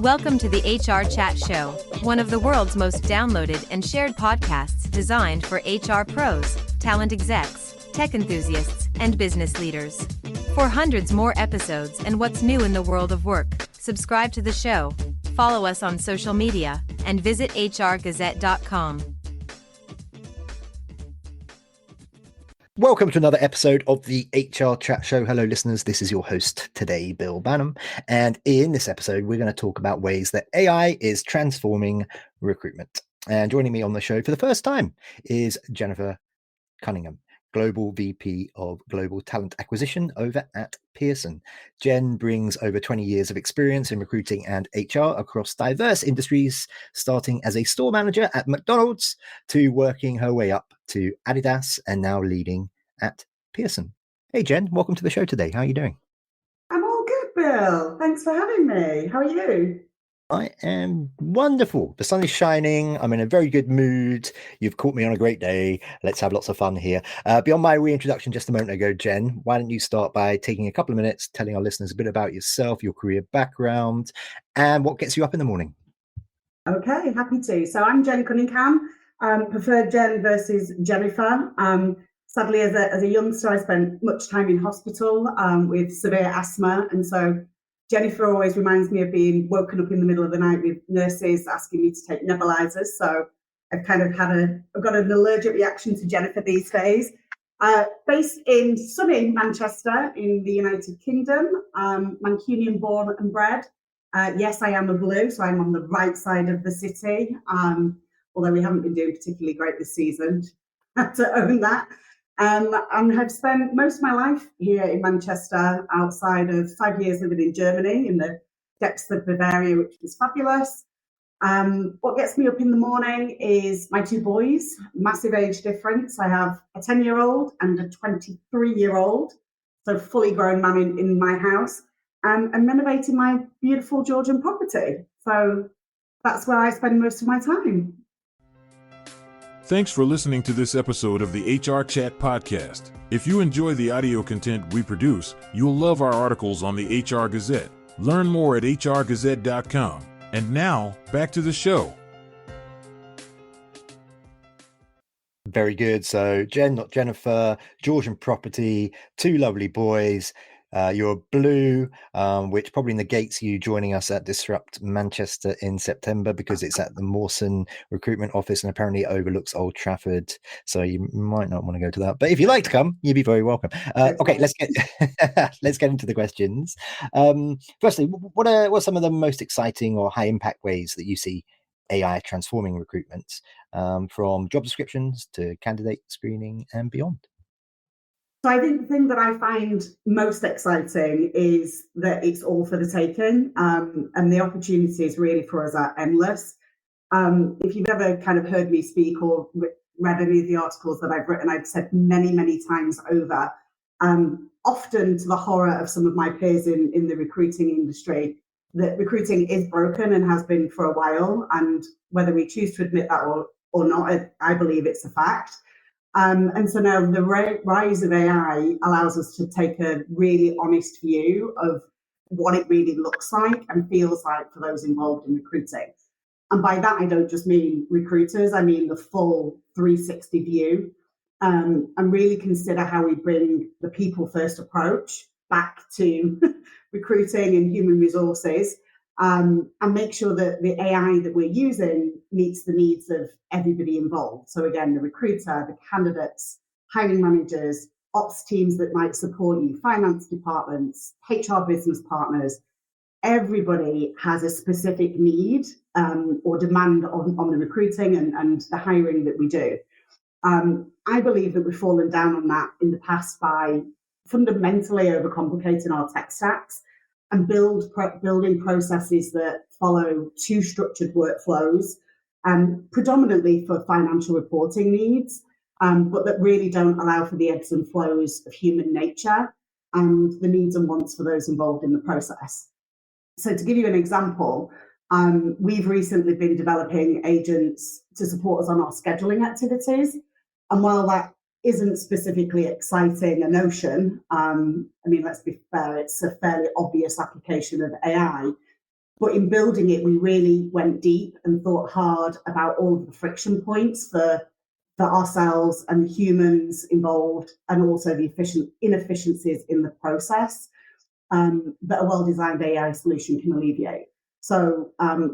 Welcome to the HR Chat Show, one of the world's most downloaded and shared podcasts designed for HR pros, talent execs, tech enthusiasts, and business leaders. For hundreds more episodes and what's new in the world of work, subscribe to the show, follow us on social media, and visit hrgazette.com. Welcome to another episode of the HR Chat Show. Hello, listeners. This is your host today, Bill Banham. And in this episode, we're going to talk about ways that AI is transforming recruitment. And joining me on the show for the first time is Jenn Cunningham, Global VP of Global Talent Acquisition over at Pearson. Jenn brings over 20 years of experience in recruiting and HR across diverse industries, starting as a store manager at McDonald's to working her way up to Adidas and now leading at Pearson. Hey, Jenn, welcome to the show today. How are you doing? I'm all good, Bill. Thanks for having me. How are you? I am wonderful. The sun is shining. I'm in a very good mood. You've caught me on a great day. Let's have lots of fun here. Beyond my reintroduction just a moment ago, Jenn, why don't you start by taking a couple of minutes, telling our listeners a bit about yourself, your career background, and what gets you up in the morning? Okay, happy to. So I'm Jenn Cunningham, preferred Jenn versus Jennifer. Sadly, as a youngster, I spent much time in hospital with severe asthma. And so Jennifer always reminds me of being woken up in the middle of the night with nurses asking me to take nebulizers. So I've kind of I've got an allergic reaction to Jennifer these days. Based in sunny Manchester in the United Kingdom, Mancunian born and bred. Yes, I am a blue, so I'm on the right side of the city. Although we haven't been doing particularly great this season, I have to own that. And have spent most of my life here in Manchester, outside of 5 years living in Germany, in the depths of Bavaria, which was fabulous. What gets me up in the morning is my two boys, massive age difference. I have a 10-year-old and a 23-year-old, so fully grown man in my house, and renovating my beautiful Georgian property. So that's where I spend most of my time. Thanks for listening to this episode of the HR Chat Podcast. If you enjoy the audio content we produce, you'll love our articles on the HR Gazette. Learn more at hrgazette.com. And now, back to the show. Very good. So Jenn, not Jennifer, Georgian property, two lovely boys. You're blue, which probably negates you joining us at Disrupt Manchester in September because it's at the Mawson recruitment office and apparently it overlooks Old Trafford. So you might not want to go to that. But if you'd like to come, you'd be very welcome. Okay, let's get into the questions. Firstly, what are some of the most exciting or high impact ways that you see AI transforming recruitment, from job descriptions to candidate screening and beyond? So I think the thing that I find most exciting is that it's all for the taking, and the opportunities really for us are endless. If you've ever kind of heard me speak or read any of the articles that I've written, I've said many, many times over, often to the horror of some of my peers in the recruiting industry, that recruiting is broken and has been for a while. And whether we choose to admit that or not, I believe it's a fact. And so now the rise of AI allows us to take a really honest view of what it really looks like and feels like for those involved in recruiting. And by that, I don't just mean recruiters, I mean the full 360 view, and really consider how we bring the people first approach back to recruiting and human resources, and make sure that the AI that we're using meets the needs of everybody involved. So again, the recruiter, the candidates, hiring managers, ops teams that might support you, finance departments, HR business partners. Everybody has a specific need or demand on the recruiting and the hiring that we do. I believe that we've fallen down on that in the past by fundamentally overcomplicating our tech stacks and building processes that follow two structured workflows, predominantly for financial reporting needs, but that really don't allow for the ebbs and flows of human nature and the needs and wants for those involved in the process. So to give you an example, we've recently been developing agents to support us on our scheduling activities. And while that isn't specifically exciting a notion, I mean, let's be fair, it's a fairly obvious application of AI. But in building it, we really went deep and thought hard about all of the friction points for ourselves and the humans involved, and also the inefficiencies in the process that a well-designed AI solution can alleviate. So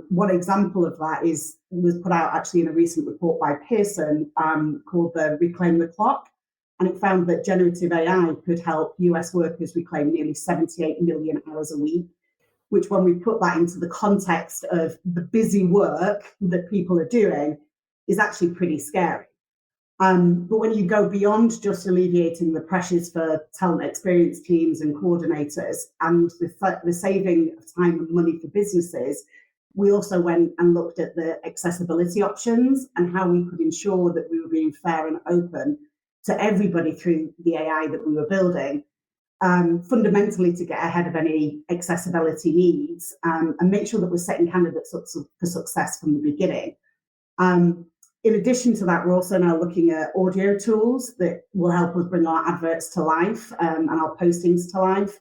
one example of that was put out actually in a recent report by Pearson called the Reclaim the Clock. And it found that generative AI could help US workers reclaim nearly 78 million hours a week, which when we put that into the context of the busy work that people are doing is actually pretty scary. But when you go beyond just alleviating the pressures for talent experience teams and coordinators and the saving of time and money for businesses, we also went and looked at the accessibility options and how we could ensure that we were being fair and open to everybody through the AI that we were building, fundamentally to get ahead of any accessibility needs and make sure that we're setting candidates up for success from the beginning. In addition to that, we're also now looking at audio tools that will help us bring our adverts to life and our postings to life,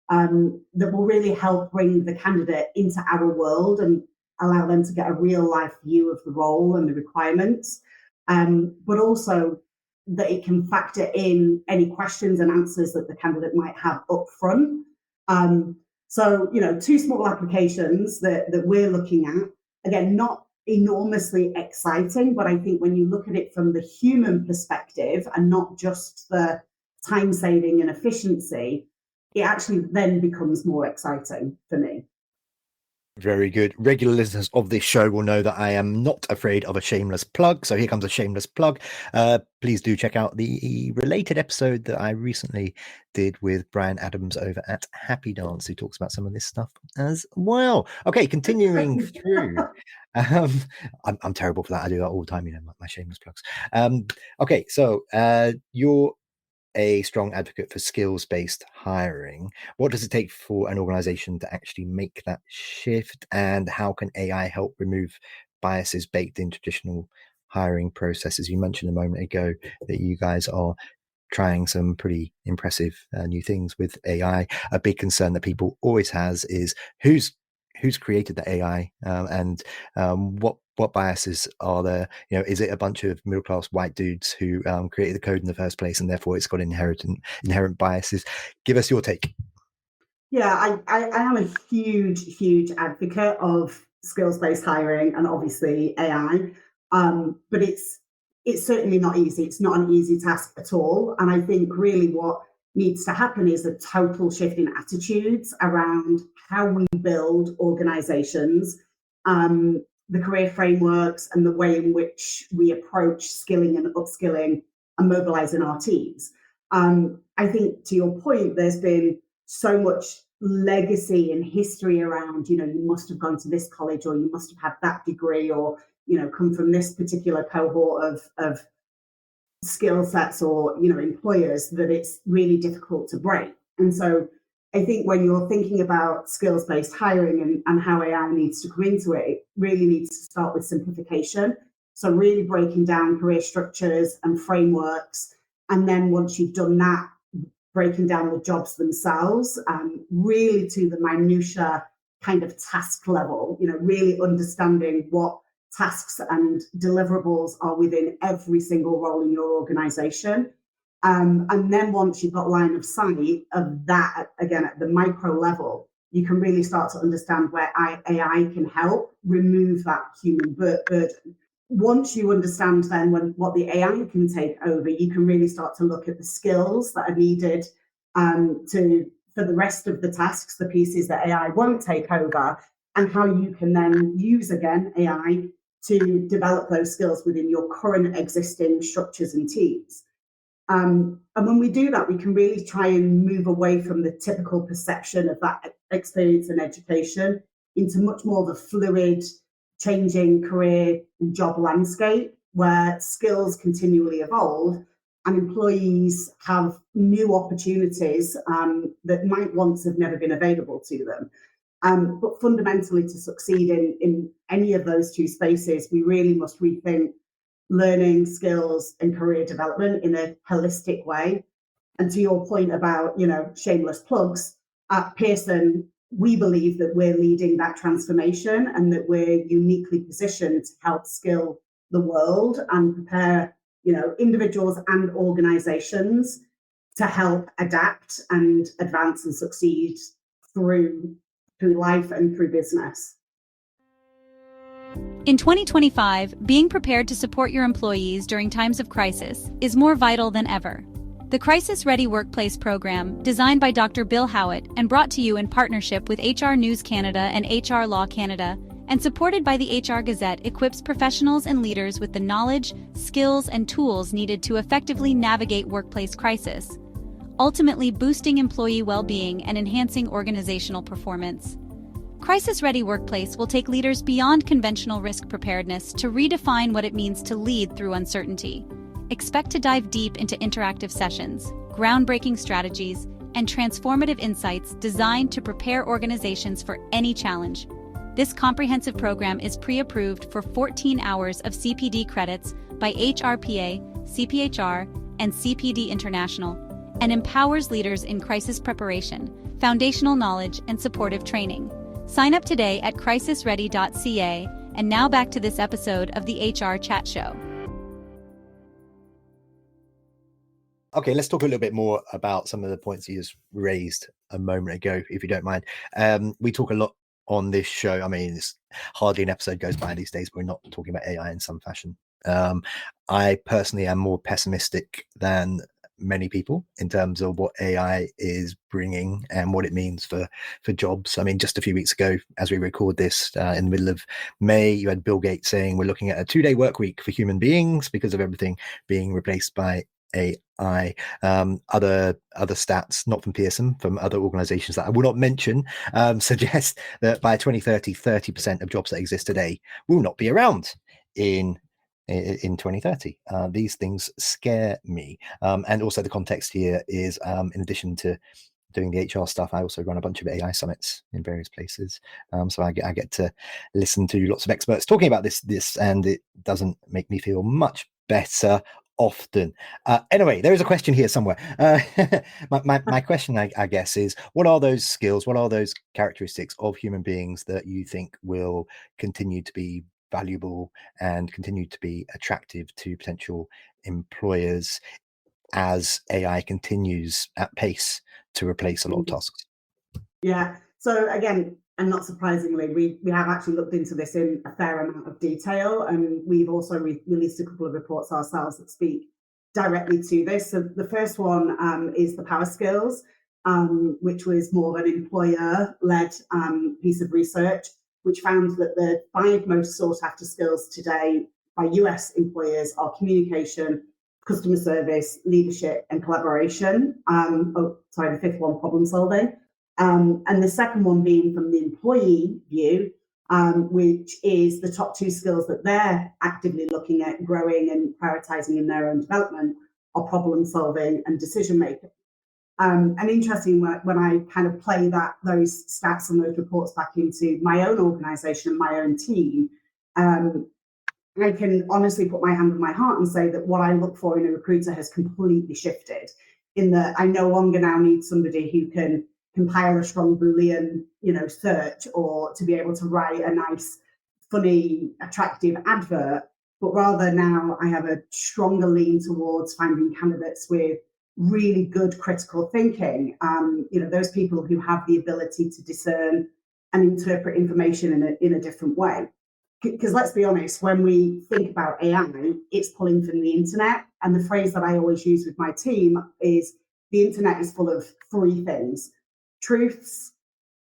that will really help bring the candidate into our world and allow them to get a real life view of the role and the requirements, but also that it can factor in any questions and answers that the candidate might have up front. So, two small applications that we're looking at, again, not enormously exciting, but I think when you look at it from the human perspective and not just the time saving and efficiency, it actually then becomes more exciting for me. Very good. Regular listeners of this show will know that I am not afraid of a shameless plug. So here comes a shameless plug. Please do check out the related episode that I recently did with Brian Adams over at Happy Dance, who talks about some of this stuff as well. Okay, continuing through. I'm terrible for that. I do that all the time, my shameless plugs. Okay, so you're a strong advocate for skills-based hiring. What does it take for an organization to actually make that shift, and how can AI help remove biases baked in traditional hiring processes? You mentioned a moment ago that you guys are trying some pretty impressive new things with AI. A big concern that people always has is who's created the AI and what biases are there? Is it a bunch of middle-class white dudes who created the code in the first place, and therefore it's got inherent biases? Give us your take. Yeah, I am a huge advocate of skills-based hiring and obviously AI, but it's certainly not easy. It's not an easy task at all. And I think really what needs to happen is a total shift in attitudes around how we build organizations, the career frameworks and the way in which we approach skilling and upskilling and mobilizing our teams. I think to your point, there's been so much legacy and history around, you must have gone to this college, or you must have had that degree, or, come from this particular cohort of skill sets or, employers, that it's really difficult to break. And so I think when you're thinking about skills-based hiring and how AI needs to come into it, it really needs to start with simplification. So really breaking down career structures and frameworks. And then once you've done that, breaking down the jobs themselves, really to the minutiae kind of task level, really understanding what tasks and deliverables are within every single role in your organization. And then once you've got line of sight of that, again, at the micro level, you can really start to understand where AI can help remove that human burden. Once you understand then what the AI can take over, you can really start to look at the skills that are needed for the rest of the tasks, the pieces that AI won't take over, and how you can then use, again, AI to develop those skills within your current existing structures and teams. And when we do that, we can really try and move away from the typical perception of that experience and education into much more of a fluid, changing career and job landscape where skills continually evolve and employees have new opportunities that might once have never been available to them. But fundamentally, to succeed in any of those two spaces, we really must rethink learning, skills, and career development in a holistic way. And to your point about, shameless plugs, at Pearson, we believe that we're leading that transformation and that we're uniquely positioned to help skill the world and prepare, individuals and organizations to help adapt and advance and succeed through life and through business. In 2025, being prepared to support your employees during times of crisis is more vital than ever. The Crisis Ready Workplace program, designed by Dr. Bill Howitt and brought to you in partnership with HR News Canada and HR Law Canada, and supported by the HR Gazette, equips professionals and leaders with the knowledge, skills, and tools needed to effectively navigate workplace crisis, ultimately boosting employee well-being and enhancing organizational performance. Crisis Ready Workplace will take leaders beyond conventional risk preparedness to redefine what it means to lead through uncertainty. Expect to dive deep into interactive sessions, groundbreaking strategies, and transformative insights designed to prepare organizations for any challenge. This comprehensive program is pre-approved for 14 hours of CPD credits by HRPA, CPHR, and CPD International, and empowers leaders in crisis preparation, foundational knowledge, and supportive training. Sign up today at crisisready.ca, and now back to this episode of the HR Chat Show. Okay, let's talk a little bit more about some of the points you just raised a moment ago, if you don't mind. We talk a lot on this show. I mean, it's hardly an episode goes by these days we're not talking about AI in some fashion. I personally am more pessimistic than many people in terms of what AI is bringing and what it means for jobs. I mean, just a few weeks ago, as we record this in the middle of May, you had Bill Gates saying we're looking at a 2-day work week for human beings because of everything being replaced by AI. Other stats, not from Pearson, from other organizations that I will not mention, suggest that by 2030, 30% of jobs that exist today will not be around in 2030. These things scare me. And also the context here is, in addition to doing the HR stuff, I also run a bunch of AI summits in various places. So I get to listen to lots of experts talking about this, and it doesn't make me feel much better often. Anyway, there is a question here somewhere. My question, I guess, is what are those skills, what are those characteristics of human beings that you think will continue to be valuable and continue to be attractive to potential employers as AI continues at pace to replace a lot of tasks? Yeah. So again, and not surprisingly, we have actually looked into this in a fair amount of detail, and we've also released a couple of reports ourselves that speak directly to this. So the first one is the power skills, which was more of an employer-led piece of research, which found that the 5 most sought-after skills today by US employers are communication, customer service, leadership, and collaboration. The 5th one, problem solving. And the second one being from the employee view, which is the top 2 skills that they're actively looking at growing and prioritizing in their own development are problem solving and decision making. And interesting, when I kind of play those stats and those reports back into my own organization and my own team, I can honestly put my hand on my heart and say that what I look for in a recruiter has completely shifted, in that I no longer now need somebody who can compile a strong Boolean, search, or to be able to write a nice, funny, attractive advert, but rather now I have a stronger lean towards finding candidates with really good critical thinking. Those people who have the ability to discern and interpret information in a different way. Because let's be honest, when we think about AI, it's pulling from the internet. And the phrase that I always use with my team is the internet is full of 3 things: truths,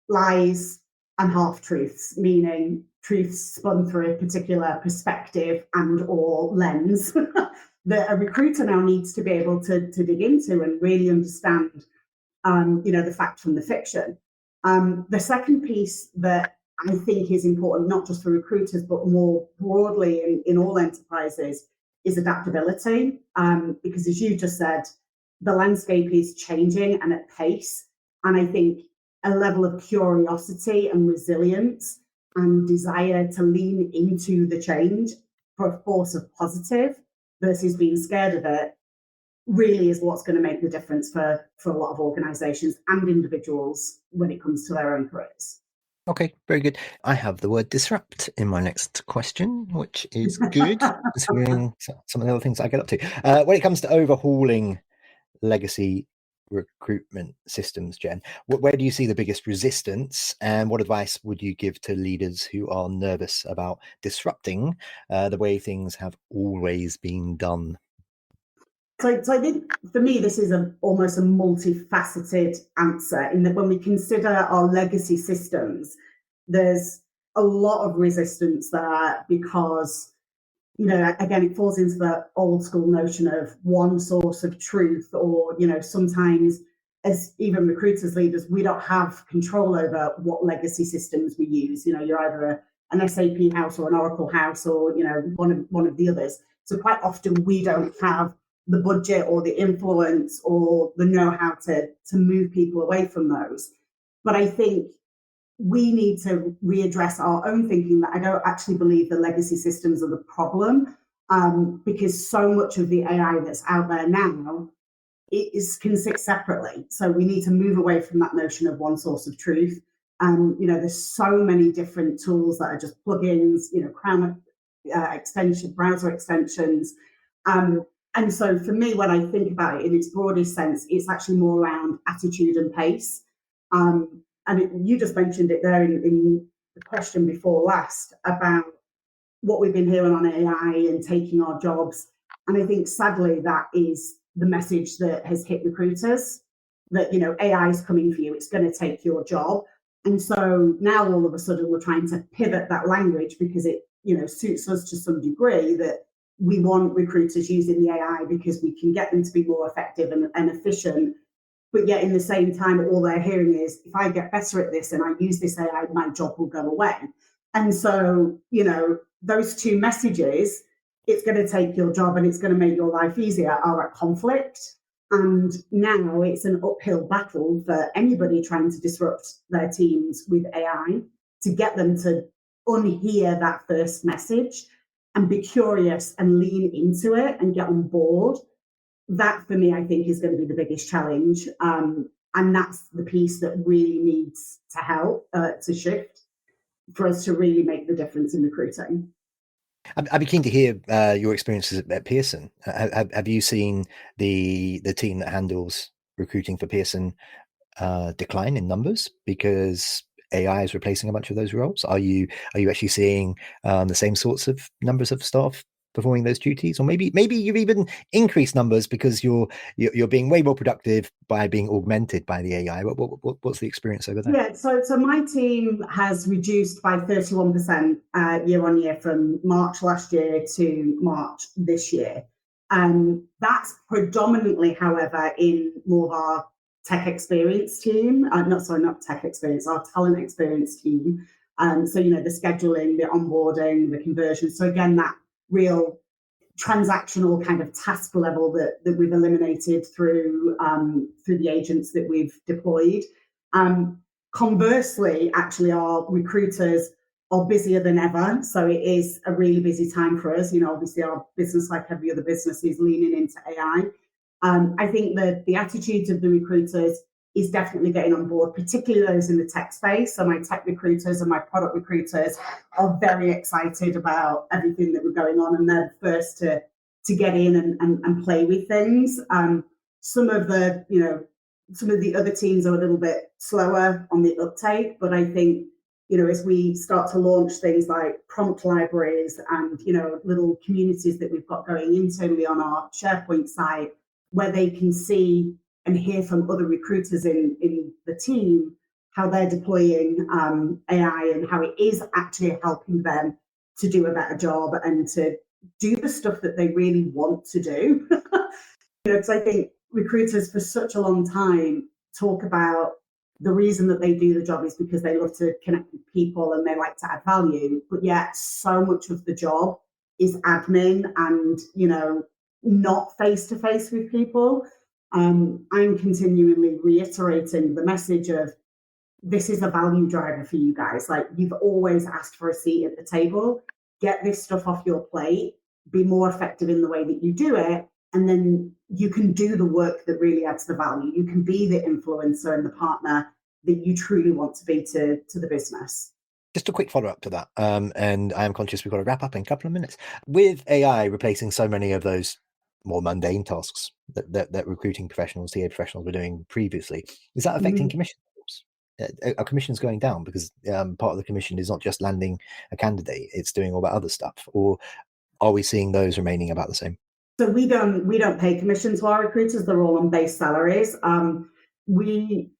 lies, and half-truths, meaning truths spun through a particular perspective and or lens that a recruiter now needs to be able to dig into and really understand, the fact from the fiction. The second piece that I think is important, not just for recruiters, but more broadly in all enterprises, is adaptability. Because as you just said, the landscape is changing and at pace. And I think a level of curiosity and resilience and desire to lean into the change for a force of positive versus being scared of it really is what's going to make the difference for a lot of organizations and individuals when it comes to their own careers. Okay, very good. I have the word disrupt in my next question, which is good, considering some of the other things I get up to. When it comes to overhauling legacy recruitment systems, Jenn, where do you see the biggest resistance, and what advice would you give to leaders who are nervous about disrupting the way things have always been done? So I think for me, this is almost a multifaceted answer, in that when we consider our legacy systems, there's a lot of resistance there because, again, it falls into the old school notion of one source of truth, or, sometimes as even recruiters, leaders, we don't have control over what legacy systems we use. You're either an SAP house or an Oracle house, or, one of the others. So quite often we don't have the budget or the influence or the know-how to move people away from those. But I think we need to readdress our own thinking that I don't actually believe the legacy systems are the problem, because so much of the AI that's out there now can sit separately. So we need to move away from that notion of one source of truth. There's so many different tools that are just plugins, Chrome extension, browser extensions. And so for me, when I think about it in its broadest sense, it's actually more around attitude and pace. You just mentioned it there in the question before last about what we've been hearing on AI and taking our jobs. And I think sadly, that is the message that has hit recruiters, that, AI is coming for you, it's going to take your job. And so now all of a sudden we're trying to pivot that language because it, suits us to some degree, that we want recruiters using the AI because we can get them to be more effective and efficient. But yet in the same time, all they're hearing is, if I get better at this and I use this AI, my job will go away. And so, those two messages, it's going to take your job and it's going to make your life easier, are at conflict. And now it's an uphill battle for anybody trying to disrupt their teams with AI to get them to unhear that first message and be curious and lean into it and get on board. That, for me, I think is going to be the biggest challenge. And that's the piece that really needs to help to shift for us to really make the difference in recruiting. I'd be keen to hear your experiences at Pearson. Have you seen the team that handles recruiting for Pearson decline in numbers because AI is replacing a bunch of those roles? Are you actually seeing the same sorts of numbers of staff performing those duties, or maybe you've even increased numbers because you're being way more productive by being augmented by the AI? What's the experience over there? Yeah, so my team has reduced by 31% year on year from March last year to March this year. That's predominantly, however, in more of our tech experience team. Not tech experience, our talent experience team. So, the scheduling, the onboarding, the conversion. So again, that real transactional kind of task level that we've eliminated through the agents that we've deployed. Conversely, actually, our recruiters are busier than ever. So it is a really busy time for us. Obviously our business, like every other business, is leaning into AI. I think that the attitudes of the recruiters is definitely getting on board, particularly those in the tech space. So my tech recruiters and my product recruiters are very excited about everything that we're going on, and they're the first to get in and play with things. Some of the other teams are a little bit slower on the uptake, but I think, as we start to launch things like prompt libraries and, little communities that we've got going internally on our SharePoint site, where they can see and hear from other recruiters in the team how they're deploying AI and how it is actually helping them to do a better job and to do the stuff that they really want to do. Because I think recruiters for such a long time talk about the reason that they do the job is because they love to connect with people and they like to add value, but yet so much of the job is admin and, not face-to-face with people. I'm continually reiterating the message of, this is a value driver for you guys. Like, you've always asked for a seat at the table. Get this stuff off your plate, be more effective in the way that you do it, and then you can do the work that really adds the value. You can be the influencer and the partner that you truly want to be to the business. Just a quick follow-up to that, and I am conscious we've got to wrap up in a couple of minutes. With AI replacing so many of those more mundane tasks that recruiting professionals, TA professionals were doing previously, is that affecting commission levels? Are commissions going down because part of the commission is not just landing a candidate, it's doing all that other stuff? Or are we seeing those remaining about the same? So we don't pay commission to our recruiters. They're all on base salaries.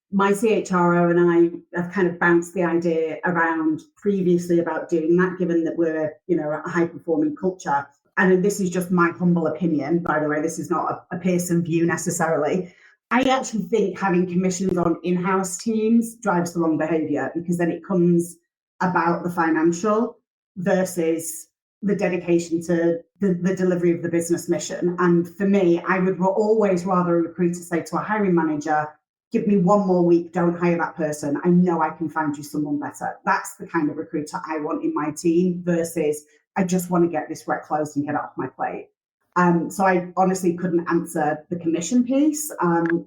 My CHRO and I have kind of bounced the idea around previously about doing that, given that we're, a high performing culture. And this is just my humble opinion, by the way. This is not a Pearson view necessarily. I actually think having commissions on in-house teams drives the wrong behavior, because then it comes about the financial versus the dedication to the delivery of the business mission. And for me, I would always rather a recruiter say to a hiring manager, give me one more week, don't hire that person. I know I can find you someone better. That's the kind of recruiter I want in my team versus I just want to get this rec closed and get it off my plate. So I honestly couldn't answer the commission piece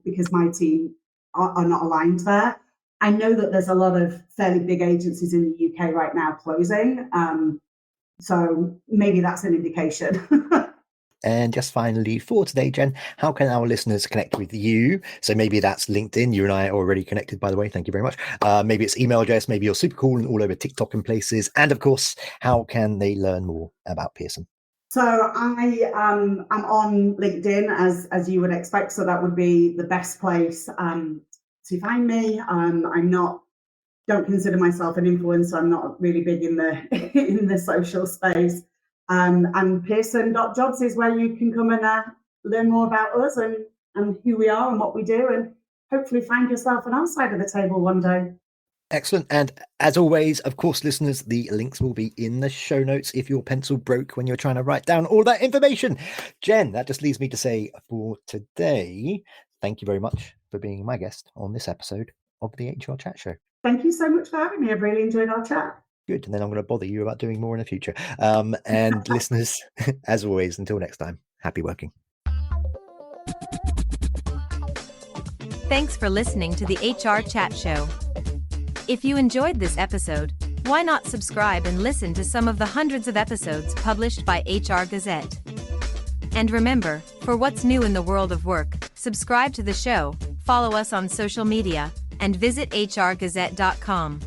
because my team are not aligned there. I know that there's a lot of fairly big agencies in the UK right now closing. So maybe that's an indication. And just finally for today, Jenn, how can our listeners connect with you? So maybe that's LinkedIn. You and I are already connected, by the way. Thank you very much. Maybe it's email address. Maybe you're super cool and all over TikTok and places. And of course, how can they learn more about Pearson? So I am on LinkedIn, as you would expect. So that would be the best place to find me. Don't consider myself an influencer. I'm not really big in the social space. And Pearson.jobs is where you can come and learn more about us and who we are and what we do, and hopefully find yourself on our side of the table one day. Excellent. And as always, of course, listeners, the links will be in the show notes if your pencil broke when you're trying to write down all that information. Jenn, that just leaves me to say for today, thank you very much for being my guest on this episode of the HR Chat Show. Thank you so much for having me. I've really enjoyed our chat. Good. And then I'm going to bother you about doing more in the future. And listeners, as always, until next time, happy working. Thanks for listening to the HR Chat Show. If you enjoyed this episode, why not subscribe and listen to some of the hundreds of episodes published by HR Gazette? And remember, for what's new in the world of work, subscribe to the show, follow us on social media, and visit hrgazette.com.